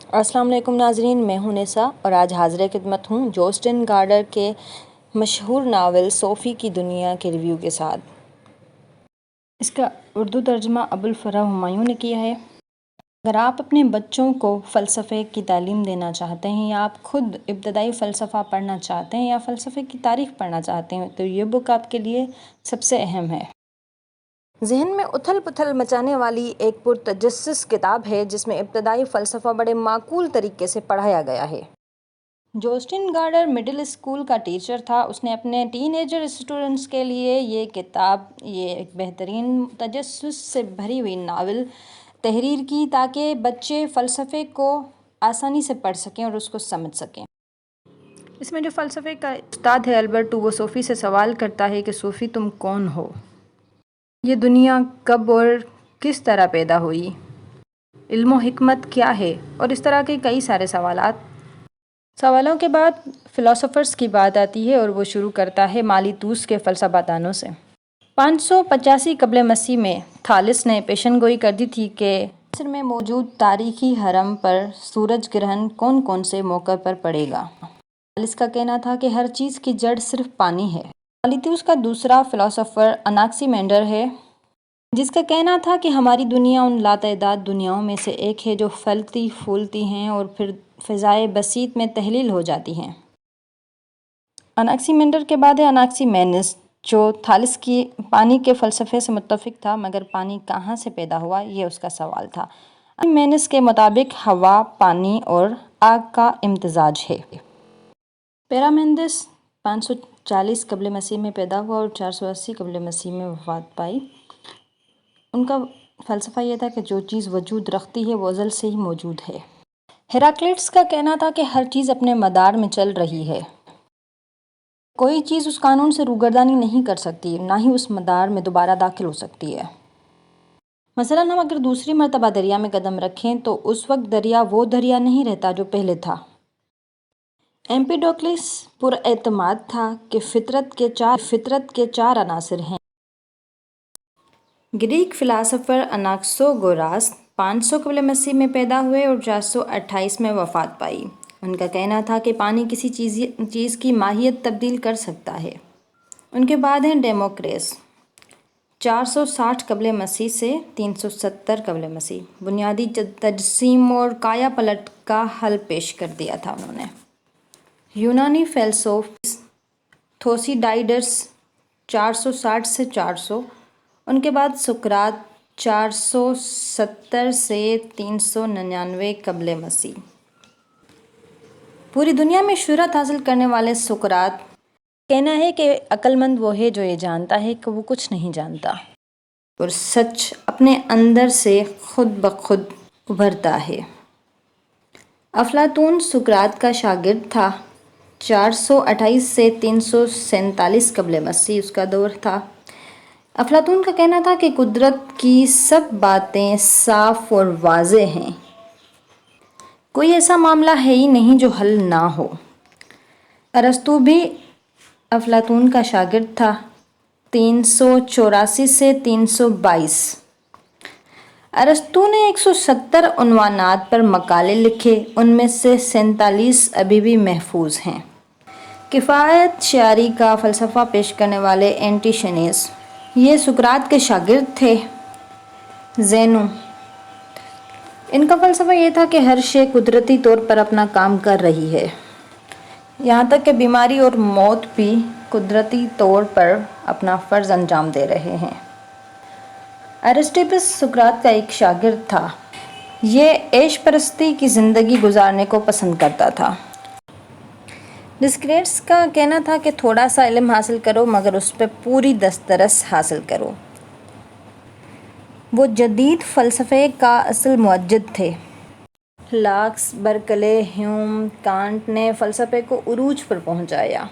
السلام علیکم ناظرین، میں ہوں نسا اور آج حاضر خدمت ہوں جوسٹن گارڈر کے مشہور ناول صوفی کی دنیا کے ریویو کے ساتھ۔ اس کا اردو ترجمہ ابوالفرا ہمایوں نے کیا ہے۔ اگر آپ اپنے بچوں کو فلسفے کی تعلیم دینا چاہتے ہیں یا آپ خود ابتدائی فلسفہ پڑھنا چاہتے ہیں یا فلسفے کی تاریخ پڑھنا چاہتے ہیں تو یہ بک آپ کے لیے سب سے اہم ہے۔ ذہن میں اتھل پتھل مچانے والی ایک پرتجسس کتاب ہے جس میں ابتدائی فلسفہ بڑے معقول طریقے سے پڑھایا گیا ہے۔ جوسٹن گارڈر مڈل اسکول کا ٹیچر تھا۔ اس نے اپنے ٹین ایجر اسٹوڈنٹس کے لیے یہ ایک بہترین تجسس سے بھری ہوئی ناول تحریر کی تاکہ بچے فلسفے کو آسانی سے پڑھ سکیں اور اس کو سمجھ سکیں۔ اس میں جو فلسفے کا استاد ہے البرٹو، وہ صوفی سے سوال کرتا ہے کہ صوفی تم کون ہو؟ یہ دنیا کب اور کس طرح پیدا ہوئی؟ علم و حکمت کیا ہے؟ اور اس طرح کے کئی سارے سوالوں کے بعد فلاسفرز کی بات آتی ہے اور وہ شروع کرتا ہے مالیتوس کے فلسفہ دانوں سے۔ 585 قبل مسیح میں تھالس نے پیشن گوئی کر دی تھی کہ مصر میں موجود تاریخی ہرم پر سورج گرہن کون سے موقع پر پڑے گا۔ تھالس کا کہنا تھا کہ ہر چیز کی جڑ صرف پانی ہے۔ مالیتوس کا دوسرا فلاسفر اناکسیمینڈر ہے جس کا کہنا تھا کہ ہماری دنیا ان لاتعداد دنیاؤں میں سے ایک ہے جو پھلتی پھولتی ہیں اور پھر فضائے بسیط میں تحلیل ہو جاتی ہیں۔ اناکسیمینڈر کے بعد ہے اناکسیمینس جو تھالس کی پانی کے فلسفے سے متفق تھا، مگر پانی کہاں سے پیدا ہوا یہ اس کا سوال تھا۔ اناکسیمینس کے مطابق ہوا، پانی اور آگ کا امتزاج ہے۔ پیرامندس 540 قبل مسیح میں پیدا ہوا اور 480 قبل مسیح میں وفات پائی۔ ان کا فلسفہ یہ تھا کہ جو چیز وجود رکھتی ہے وہ ازل سے ہی موجود ہے۔ ہیراکلیٹس کا کہنا تھا کہ ہر چیز اپنے مدار میں چل رہی ہے۔ کوئی چیز اس قانون سے روگردانی نہیں کر سکتی، نہ ہی اس مدار میں دوبارہ داخل ہو سکتی ہے۔ مثلاً ہم اگر دوسری مرتبہ دریا میں قدم رکھیں تو اس وقت دریا وہ دریا نہیں رہتا جو پہلے تھا۔ ایمپیڈوکلس پر اعتماد تھا کہ فطرت کے چار عناصر ہیں۔ گریک فلاسفر اناکساگوراس 500 قبل مسیح میں پیدا ہوئے اور 428 میں وفات پائی۔ ان کا کہنا تھا کہ پانی کسی چیز کی ماہیت تبدیل کر سکتا ہے۔ ان کے بعد ہیں ڈیموکریٹس 460 قبل مسیح سے 370 قبل مسیح۔ بنیادی تجسیم اور کایا پلٹ کا حل پیش کر دیا تھا انہوں نے۔ یونانی فلسفی تھوسیڈائیڈس 460 سے 400۔ ان کے بعد سقراط 470 سے 399 قبل مسیح۔ پوری دنیا میں شہرت حاصل کرنے والے سقراط کہنا ہے کہ عقل مند وہ ہے جو یہ جانتا ہے کہ وہ کچھ نہیں جانتا اور سچ اپنے اندر سے خود بخود ابھرتا ہے۔ افلاطون سقراط کا شاگرد تھا۔ 428 سے 347 قبل مسیح اس کا دور تھا۔ افلاطون کا کہنا تھا کہ قدرت کی سب باتیں صاف اور واضح ہیں۔ کوئی ایسا معاملہ ہے ہی نہیں جو حل نہ ہو۔ ارسطو بھی افلاطون کا شاگرد تھا۔ 384 سے 322۔ ارسطو نے 170 عنوانات پر مقالے لکھے، ان میں سے 47 ابھی بھی محفوظ ہیں۔ کفایت شعاری کا فلسفہ پیش کرنے والے اینٹیشنیس یہ سقراط کے شاگرد تھے۔ زینو ان کا فلسفہ یہ تھا کہ ہر شے قدرتی طور پر اپنا کام کر رہی ہے، یہاں تک کہ بیماری اور موت بھی قدرتی طور پر اپنا فرض انجام دے رہے ہیں۔ ایرسٹیپس سقراط کا ایک شاگرد تھا۔ یہ عیش پرستی کی زندگی گزارنے کو پسند کرتا تھا۔ ڈسکریٹس کا کہنا تھا کہ تھوڑا سا علم حاصل کرو مگر اس پہ پوری دسترس حاصل کرو۔ وہ جدید فلسفے کا اصل موجد تھے۔ لاکس، برکلے، ہیوم، کانٹ نے فلسفے کو عروج پر پہنچایا۔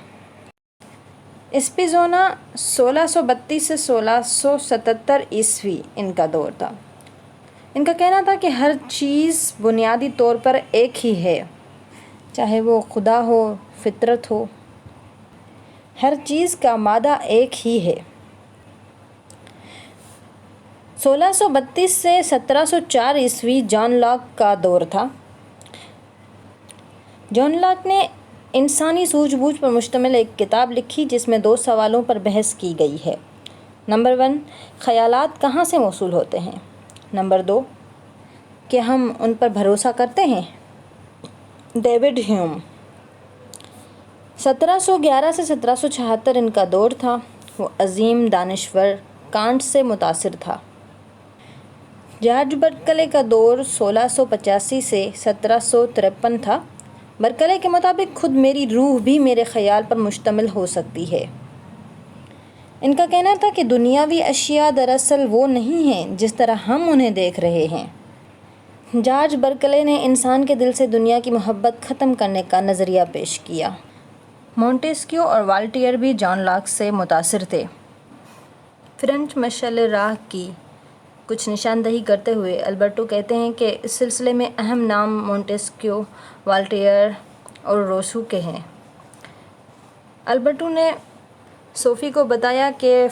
اسپینوزا 1632 سے 1677 عیسوی ان کا دور تھا۔ ان کا کہنا تھا کہ ہر چیز بنیادی طور پر ایک ہی ہے، چاہے وہ خدا ہو، فطرت ہو، ہر چیز کا مادہ ایک ہی ہے۔ 1632 سے 1704 عیسوی جان لاک کا دور تھا۔ جان لاک نے انسانی سوجھ بوجھ پر مشتمل ایک کتاب لکھی جس میں 2 سوالوں پر بحث کی گئی ہے۔ نمبر 1، خیالات کہاں سے موصول ہوتے ہیں؟ نمبر 2، کہ ہم ان پر بھروسہ کرتے ہیں؟ ڈیوڈ ہیوم۔ 1711 سے 1776 ان کا دور تھا۔ وہ عظیم دانشور کانٹ سے متاثر تھا۔ جارج برکلے کا دور 1685 سے 1753 تھا۔ برکلے کے مطابق خود میری روح بھی میرے خیال پر مشتمل ہو سکتی ہے۔ ان کا کہنا تھا کہ دنیاوی اشیاء دراصل وہ نہیں ہیں جس طرح ہم انہیں دیکھ رہے ہیں۔ جارج برکلے نے انسان کے دل سے دنیا کی محبت ختم کرنے کا نظریہ پیش کیا۔ مونٹیسکیو اور والٹیئر بھی جان لاک سے متاثر تھے۔ فرینچ مشعل راہ کی کچھ نشاندہی کرتے ہوئے البرٹو کہتے ہیں کہ اس سلسلے میں اہم نام مونٹیسکیو، والٹیئر اور روسو کے ہیں۔ البرٹو نے صوفی کو بتایا کہ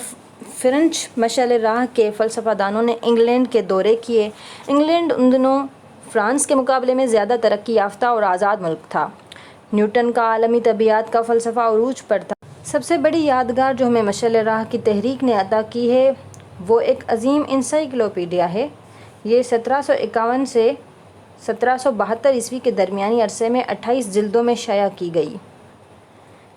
فرینچ مشعل راہ کے فلسفہ دانوں نے انگلینڈ کے دورے کیے۔ انگلینڈ ان دنوں فرانس کے مقابلے میں زیادہ ترقی یافتہ اور آزاد ملک تھا۔ نیوٹن کا عالمی طبیعیات کا فلسفہ عروج پر تھا۔ سب سے بڑی یادگار جو ہمیں مشعل راہ کی تحریک نے عطا کی ہے وہ ایک عظیم انسائکلوپیڈیا ہے۔ یہ 1751 سے 1772 کے درمیانی عرصے میں 28 جلدوں میں شائع کی گئی۔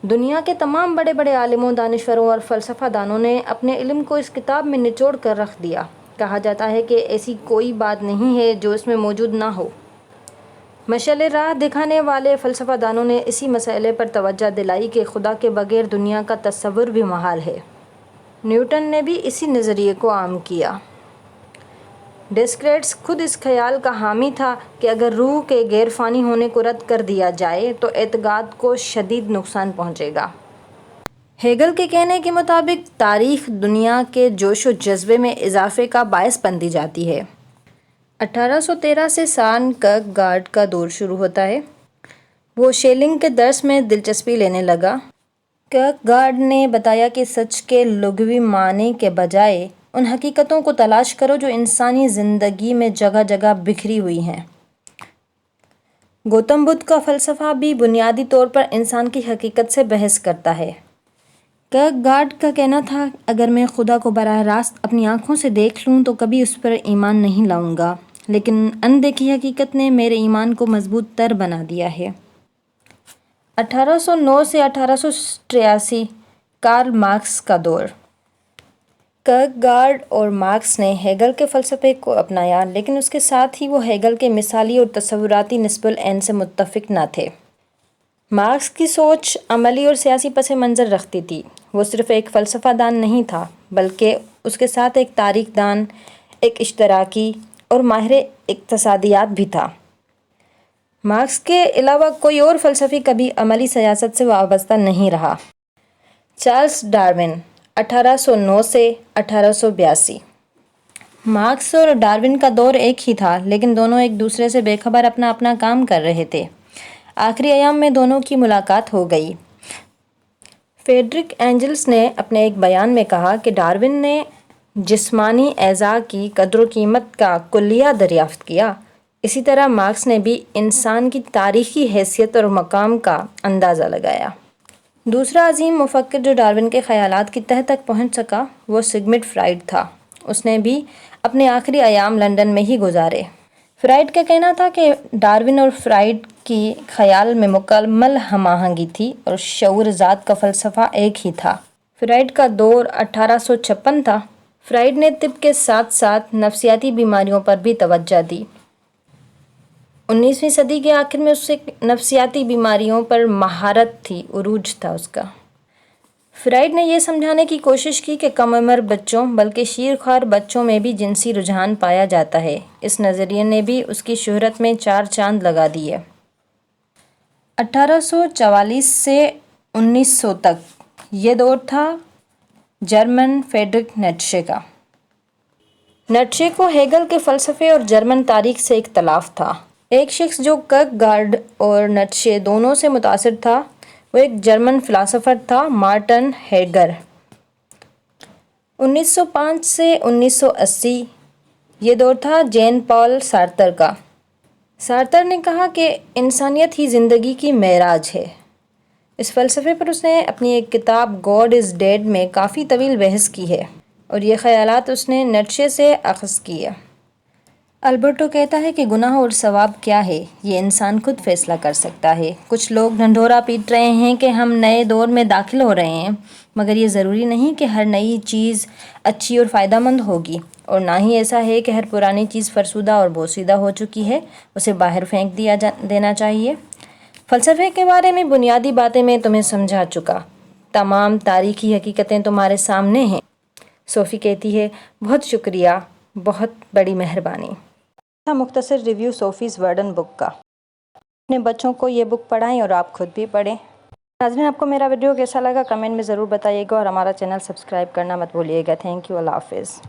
دنیا کے تمام بڑے بڑے عالموں، دانشوروں اور فلسفہ دانوں نے اپنے علم کو اس کتاب میں نچوڑ کر رکھ دیا۔ کہا جاتا ہے کہ ایسی کوئی بات نہیں ہے جو اس میں موجود نہ ہو۔ مشعل راہ دکھانے والے فلسفہ دانوں نے اسی مسئلے پر توجہ دلائی کہ خدا کے بغیر دنیا کا تصور بھی محال ہے۔ نیوٹن نے بھی اسی نظریے کو عام کیا۔ ڈیسکریٹس خود اس خیال کا حامی تھا کہ اگر روح کے غیر فانی ہونے کو رد کر دیا جائے تو اعتقاد کو شدید نقصان پہنچے گا۔ ہیگل کے کہنے کے مطابق تاریخ دنیا کے جوش و جذبے میں اضافے کا باعث بنتی جاتی ہے۔ 1813 سے سارن کیرکگارڈ کا دور شروع ہوتا ہے۔ وہ شیلنگ کے درس میں دلچسپی لینے لگا۔ کیرکگارڈ نے بتایا کہ سچ کے لغوی معنی کے بجائے ان حقیقتوں کو تلاش کرو جو انسانی زندگی میں جگہ جگہ بکھری ہوئی ہیں۔ گوتم بدھ کا فلسفہ بھی بنیادی طور پر انسان کی حقیقت سے بحث کرتا ہے۔ کیرکگارڈ کا کہنا تھا اگر میں خدا کو براہ راست اپنی آنکھوں سے دیکھ لوں تو کبھی اس پر ایمان نہیں لاؤں گا، لیکن اندیکھی حقیقت نے میرے ایمان کو مضبوط تر بنا دیا ہے۔ 1809 سے 1883 کارل مارکس کا دور۔ کیرکگارڈ اور مارکس نے ہیگل کے فلسفے کو اپنایا، لیکن اس کے ساتھ ہی وہ ہیگل کے مثالی اور تصوراتی نصب العین سے متفق نہ تھے۔ مارکس کی سوچ عملی اور سیاسی پس منظر رکھتی تھی۔ وہ صرف ایک فلسفہ دان نہیں تھا بلکہ اس کے ساتھ ایک تاریخ دان، ایک اشتراکی اور ماہر اقتصادیات بھی تھا۔ مارکس کے علاوہ کوئی اور فلسفی کبھی عملی سیاست سے وابستہ نہیں رہا۔ چارلس ڈارون 1809 سے 1882۔ مارکس اور ڈارون کا دور ایک ہی تھا، لیکن دونوں ایک دوسرے سے بے خبر اپنا اپنا کام کر رہے تھے۔ آخری ایام میں دونوں کی ملاقات ہو گئی۔ فریڈرک اینجلز نے اپنے ایک بیان میں کہا کہ ڈارون نے جسمانی اعضاء کی قدر و قیمت کا کلیہ دریافت کیا، اسی طرح مارکس نے بھی انسان کی تاریخی حیثیت اور مقام کا اندازہ لگایا۔ دوسرا عظیم مفکر جو ڈارون کے خیالات کی تہہ تک پہنچ سکا وہ سگمنڈ فرائڈ تھا۔ اس نے بھی اپنے آخری ایام لندن میں ہی گزارے۔ فرائڈ کا کہنا تھا کہ ڈارون اور فرائڈ کی خیال میں مکمل ہم آہنگی تھی اور شعور ذات کا فلسفہ ایک ہی تھا۔ فرائڈ کا دور 1856 تھا۔ فرائڈ نے طب کے ساتھ ساتھ نفسیاتی بیماریوں پر بھی توجہ دی۔ 19ویں صدی کے آخر میں اسے نفسیاتی بیماریوں پر مہارت تھی، عروج تھا اس کا۔ فرائڈ نے یہ سمجھانے کی کوشش کی کہ کم عمر بچوں بلکہ شیرخوار بچوں میں بھی جنسی رجحان پایا جاتا ہے۔ اس نظریے نے بھی اس کی شہرت میں 4 چاند لگا دیے۔ 1844 سے 1900 تک یہ دور تھا جرمن فریڈرک نیٹشے کا۔ نیٹشے کو ہیگل کے فلسفے اور جرمن تاریخ سے اختلاف تھا۔ ایک شخص جو کیرکگارڈ اور نیٹشے دونوں سے متاثر تھا وہ ایک جرمن فلاسفر تھا، مارٹن ہائیڈگر۔ 1905 سے 1980 یہ دور تھا جین پال سارتر کا۔ سارتر نے کہا کہ انسانیت ہی زندگی کی معراج ہے۔ اس فلسفے پر اس نے اپنی ایک کتاب گاڈ از ڈیڈ میں کافی طویل بحث کی ہے اور یہ خیالات اس نے نیٹشے سے اخذ کیے۔ البرٹو کہتا ہے کہ گناہ اور ثواب کیا ہے یہ انسان خود فیصلہ کر سکتا ہے۔ کچھ لوگ ڈھنڈورا پیٹ رہے ہیں کہ ہم نئے دور میں داخل ہو رہے ہیں، مگر یہ ضروری نہیں کہ ہر نئی چیز اچھی اور فائدہ مند ہوگی، اور نہ ہی ایسا ہے کہ ہر پرانی چیز فرسودہ اور بوسیدہ ہو چکی ہے اسے باہر پھینک دینا چاہیے۔ فلسفے کے بارے میں بنیادی باتیں میں تمہیں سمجھا چکا، تمام تاریخی حقیقتیں تمہارے سامنے ہیں۔ صوفی کہتی ہے، بہت شکریہ، بہت بڑی مہربانی۔ مختصر ریویو صوفیز ورڈن بک کا۔ اپنے بچوں کو یہ بک پڑھائیں اور آپ خود بھی پڑھیں۔ ناظرین، آپ کو میرا ویڈیو کیسا لگا کمنٹ میں ضرور بتائیے گا اور ہمارا چینل سبسکرائب کرنا مت بھولیے گا۔ تھینک یو، اللہ حافظ۔